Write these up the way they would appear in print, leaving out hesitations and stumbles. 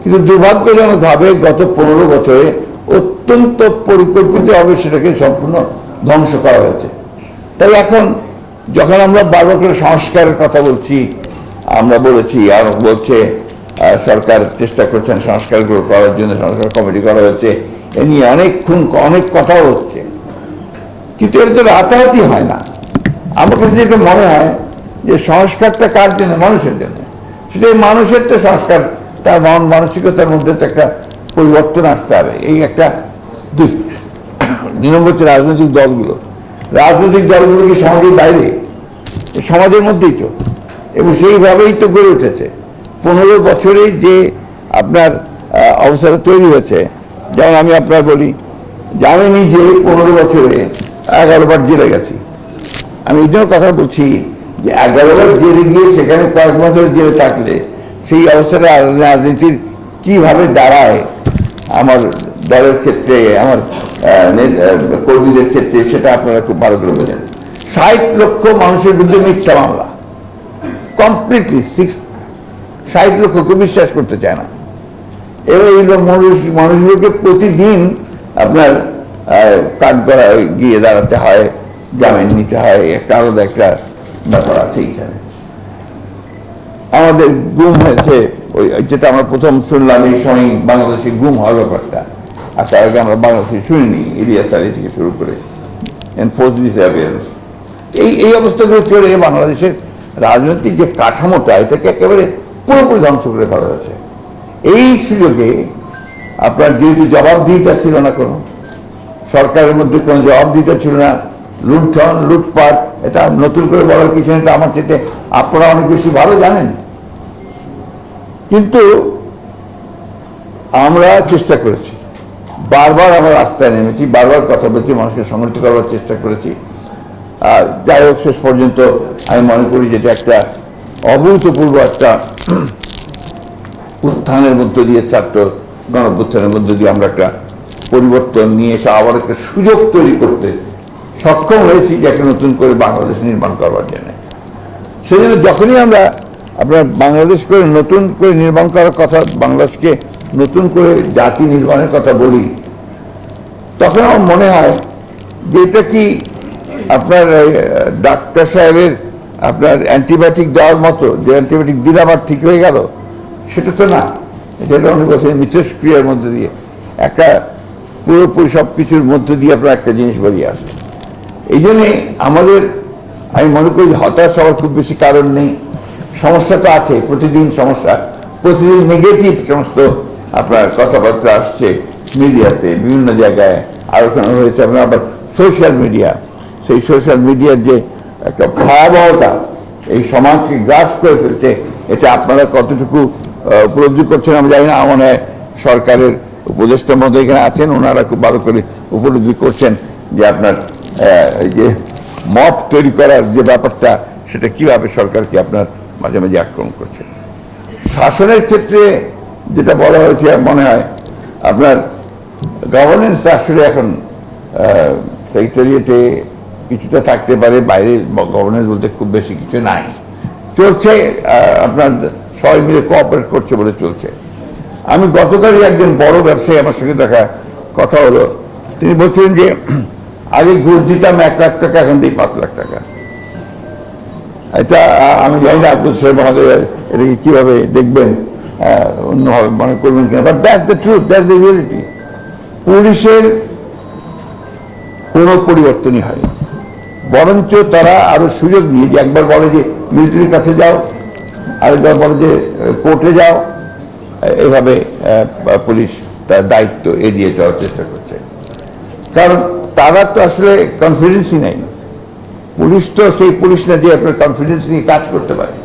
কিন্তু দুর্ভাগ্যজনকভাবে গত 15 বছরে অত্যন্ত পরিকল্পিতভাবে সেটাকে সম্পূর্ণ ধ্বংস করা হয়েছে। তাই এখন যখন আমরা বারবার করে সংস্কারের কথা বলছি, আমরা বলেছি আর বলছে সরকার চেষ্টা করছেন সংস্কারগুলো করার জন্য, সংস্কার কমিটি করা হয়েছে, এ নিয়ে অনেক কথাও হচ্ছে, কিন্তু এটা তো রাতারাতি হয় না। আমার কাছে যেটা মনে হয় যে সংস্কারটা কার জন্য? মানুষের জন্য। সেটাই মানুষের তো সংস্কার, তার মানসিকতার মধ্যে তো একটা পরিবর্তন আসতে হবে। এই একটা দুই নম্বর হচ্ছে রাজনৈতিক দলগুলো কি সমাজের বাইরে? সমাজের মধ্যেই তো, এবং সেইভাবেই তো গড়ে উঠেছে। 15 বছরে যে আপনার অবস্থাটা তৈরি হয়েছে, যেমন আমি আপনার বলি যে আমি নিজে 15 বছরে 11 বার জেলে গেছি। আমি এই জন্য কথা বলছি যে 11 বার জেলে গিয়ে সেখানে কয়েক বছর জেলে থাকলে সেই অবস্থাটা রাজনীতির কিভাবে দাঁড়ায় আমার দলের ক্ষেত্রে, আমার কর্মীদের ক্ষেত্রে, সেটা আপনারা খুব ভালো করে বোঝেন। 60 লক্ষ মানুষের বিরুদ্ধে মিথ্যা মামলা, কমপ্লিটলি 60 লক্ষকে বিশ্বাস করতে চায় না। এবার এই মানুষগুলোকে প্রতিদিন আপনার কাজ করা গিয়ে দাঁড়াতে হয়, জামিন নিতে হয়, একটা আলাদা একটা ব্যাপার আছে এইখানে। আমাদের গুম হয়েছে, ওই যেটা আমরা প্রথম শুনলাম এই সময় বাংলাদেশে গুম হওয়ার ব্যাপারটা, আর তার আগে আমরা বাংলাদেশে শুনিনি, ইলিয়াস আলী থেকে শুরু করে এই অবস্থাগুলো চলে বাংলাদেশের রাজনৈতিক যে কাঠামোটা, এটাকে একেবারে পুরোপুরি ধ্বংস করে ফেলা হয়েছে। এই সুযোগে আপনার যেহেতু জবাবদিহিতা ছিল না, কোনো সরকারের মধ্যে কোনো জবাবদিহিতা ছিল না, লুণ্ঠন লুটপাট, এটা নতুন করে বলার কিছু নেই, আমার চেয়ে আপনারা অনেক বেশি ভালো জানেন। কিন্তু আমরা চেষ্টা করেছি, বারবার আমরা রাস্তায় নেমেছি, বারবার কথা বলছি, মানুষকে সংগঠিত করবার চেষ্টা করেছি। যাই হোক, শেষ পর্যন্ত আমি মনে করি যেটা একটা অভূতপূর্ব একটা উত্থানের মধ্য দিয়ে, ছাত্র গণঅভ্যুত্থানের মধ্য দিয়ে আমরা একটা পরিবর্তন নিয়ে এসে আবার একটা সুযোগ তৈরি করতে সক্ষম হয়েছি, যে একটা নতুন করে বাংলাদেশ নির্মাণ করবার জন্য। সেই জন্য যখনই আমরা আপনার বাংলাদেশ করে নতুন করে নির্মাণ করার কথা, বাংলাদেশকে নতুন করে জাতি নির্মাণের কথা বলি, তখন আমার মনে হয় যে এটা কি আপনার ডাক্তার সাহেবের আপনার অ্যান্টিবায়োটিক দেওয়ার মতো, যে অ্যান্টিবায়োটিক দিলে আবার ঠিক হয়ে গেল, সেটা তো না। এটা অনেক বছর মিথস্ক্রিয়ার মধ্যে দিয়ে একটা পুরোপুরি সব কিছুর মধ্যে দিয়ে আপনার একটা জিনিস বেরিয়ে আসে। এই জন্যে আমাদের, আমি মনে করি হতাশ হওয়ার খুব বেশি কারণ নেই। সমস্যা তো আছে, প্রতিদিন সমস্যা, প্রতিদিন নেগেটিভ সমস্ত আপনার কথাবার্তা আসছে মিডিয়াতে, বিভিন্ন জায়গায় আলোচনা হয়েছে। আপনার আবার সোশ্যাল মিডিয়া, সেই সোশ্যাল মিডিয়ার যে একটা ভয়াবহতা এই সমাজকে গ্রাস করে ফেলছে, এটা আপনারা কতটুকু উপলব্ধি করছেন আমি জানি না। আমার সরকারের উপদেষ্টার মধ্যে এখানে আছেন, ওনারা খুব ভালো করে উপলব্ধি করছেন যে আপনার এই যে মব তৈরি করার যে ব্যাপারটা, সেটা কিভাবে সরকারকে আপনার মাঝে মাঝে আক্রমণ করছে। শাসনের ক্ষেত্রে যেটা বলা হয়েছে, মনে হয় আপনার গভর্নেন্সটা আসলে এখন সেক্রেটারিয়েটে কিছুটা থাকতে পারে, বাইরে গভর্নেন্স বলতে খুব বেশি কিছু নাই, চলছে আপনার সবাই মিলে কোঅপারেট করছে বলে চলছে। আমি গতকালই একজন বড় ব্যবসায়ী আমার সঙ্গে দেখা কথা হলো, তিনি বলছিলেন যে আগে ঘুষ দিতাম 1 লাখ টাকা, এখন দিই 5 লাখ টাকা। এটা আমি জানি না আব্দুল সাহেব মহোদয় এটাকে কীভাবে দেখবেন, অন্যভাবে মনে করবেন কিনা, but that's the truth, that's the reality. পুলিশের কোনো পরিবর্তনই হয়নি, বরঞ্চ তারা আরো সুযোগ নিয়ে, যে একবার বলে যে মিলিটারির কাছে যাও, আরেকবার বলে যে কোর্টে যাও, এভাবে পুলিশ তার দায়িত্ব এড়িয়ে যাওয়ার চেষ্টা করছে। কারণ তারা তো আসলে কনফিডেন্সই নেই। পুলিশ তো সেই পুলিশ না যে আপনার কনফিডেন্স নিয়ে কাজ করতে পারে,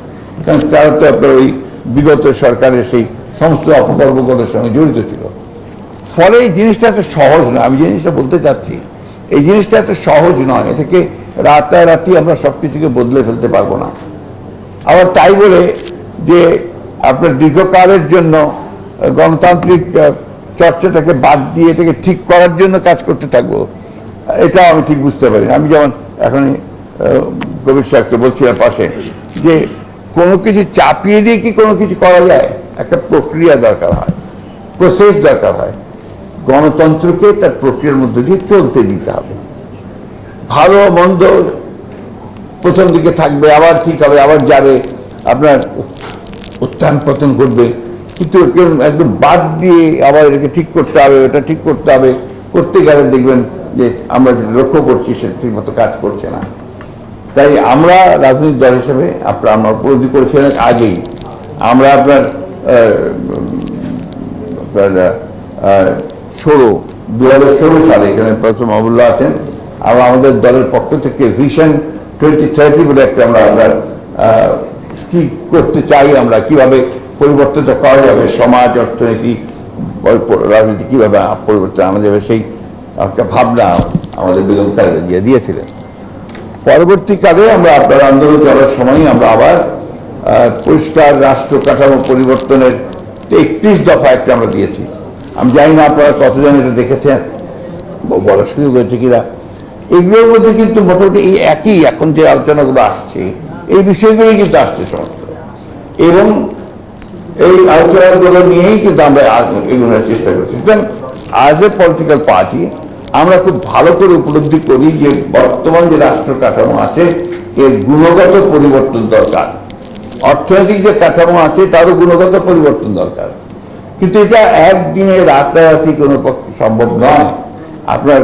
কারণ তারা তো আপনার ওই বিগত সরকারের সেই সমস্ত অপকর্মগুলোর সঙ্গে জড়িত ছিল। ফলে এই জিনিসটা এত সহজ না। আমি জিনিসটা বলতে চাচ্ছি, এই জিনিসটা এত সহজ নয়, এটাকে রাতারাতি আমরা সব কিছুকে বদলে ফেলতে পারবো না। আবার তাই বলে যে আপনার দীর্ঘকালের জন্য গণতান্ত্রিক চর্চাটাকে বাদ দিয়ে এটাকে ঠিক করার জন্য কাজ করতে থাকবো, এটা আমি ঠিক বুঝতে পারি না। আমি যেমন এখনই কবির সাহেবকে বলছিলাম পাশে, যে কোনো কিছু চাপিয়ে দিয়ে কি কোনো কিছু করা যায়? একটা প্রক্রিয়া দরকার হয়, প্রসেস দরকার হয়, গণতন্ত্রকে তার প্রক্রিয়ার মধ্যে দিয়ে চলতে দিতে হবে। ভালো মন্দ প্রথম দিকে থাকবে, আবার ঠিক হবে, আবার যাবে, আপনার উত্থান পতন ঘটবে, কিন্তু একদম বাদ দিয়ে আবার এটাকে ঠিক করতে হবে, এটা ঠিক করতে হবে, করতে গেলে দেখবেন যে আমরা যেটা লক্ষ্য করছি সেটা ঠিক মতো কাজ করছে না। তাই আমরা রাজনৈতিক দল হিসেবে আমরা উপলব্ধি করেছিলেন আগেই, আমরা আপনার 2016 সালে এখানে প্রফেসর মাহবুবুল্লাহ আছেন, আমরা আমাদের দলের পক্ষ থেকে ভিশন 2030 বলে একটা আমরা কি করতে চাই, আমরা কিভাবে পরিবর্তনটা করা যাবে, সমাজ, অর্থনীতি, রাজনীতি কিভাবে পরিবর্তন আনা যাবে, সেই একটা ভাবনা আমাদের বেগম খালেদা জিয়া দিয়েছিলেন। পরবর্তীকালে আমরা আপনার আন্দোলন চলার সময় আমরা আবার পরিষ্কার রাষ্ট্র কাঠামো পরিবর্তনের 31 দফা একটা আমরা দিয়েছি। আমি জানি না আপনারা কতজন এটা দেখেছেন, বলার সুযোগ হয়েছে কিনা। এগুলোর মধ্যে কিন্তু মোটামুটি এই একই এখন যে আলোচনাগুলো আসছে, এই বিষয়গুলোই কিন্তু আসছে সমস্ত, এবং এই আলোচনাগুলো নিয়েই কিন্তু আমরা এগোনোর চেষ্টা করছি। সুতরাং আজ এ পলিটিক্যাল পার্টি আমরা খুব ভালো করে উপলব্ধি করি যে বর্তমান যে রাষ্ট্র কাঠামো আছে এর গুণগত পরিবর্তন দরকার, অর্থনৈতিক যে কাঠামো আছে তারও গুণগত পরিবর্তন দরকার, কিন্তু এটা একদিনে রাতারাতি কোনো পক্ষে সম্ভব নয়। আপনার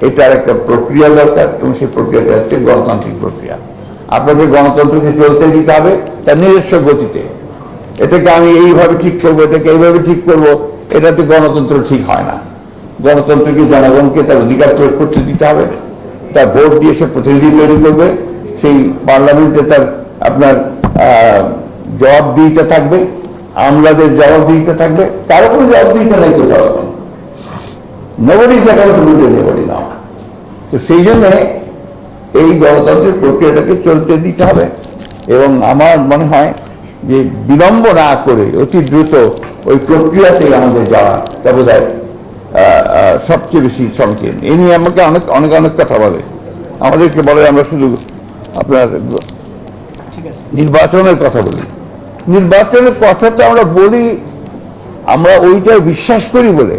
এটার একটা প্রক্রিয়া দরকার, এবং সেই প্রক্রিয়াটা হচ্ছে গণতান্ত্রিক প্রক্রিয়া। আপনাকে গণতন্ত্রকে চলতে দিতে হবে তার নিজস্ব গতিতে। এটাকে আমি এইভাবে ঠিক করবো, এটাকে এইভাবে ঠিক করবো, এটাতে গণতন্ত্র ঠিক হয় না। গণতন্ত্রকে জনগণকে তার অধিকার প্রয়োগ করতে দিতে হবে, তার ভোট দিয়ে সে প্রতিনিধি তৈরি করবে, সেই পার্লামেন্টে তার আপনার জবাবদিহিতা থাকবে, আমলাদের জবাবদিহিতা থাকবে, কারো কোনো জবাবদিহিতা নেই কোথাও, নোবডি নোবডি না। তো সেই জন্য এই গণতন্ত্রের প্রক্রিয়াটাকে চলতে দিতে হবে, এবং আমার মনে হয় যে বিলম্ব না করে অতি দ্রুত ওই প্রক্রিয়াতেই আমাদের যাওয়া তা বোধ হয় সবচেয়ে বেশি সংকীর্ণ। এ নিয়ে আমাকে অনেক অনেক অনেক কথা বলে, আমাদেরকে বলে আমরা শুধু আপনার নির্বাচনের কথা বলি। নির্বাচনের কথা তো আমরা বলি, আমরা ওইটাই বিশ্বাস করি বলে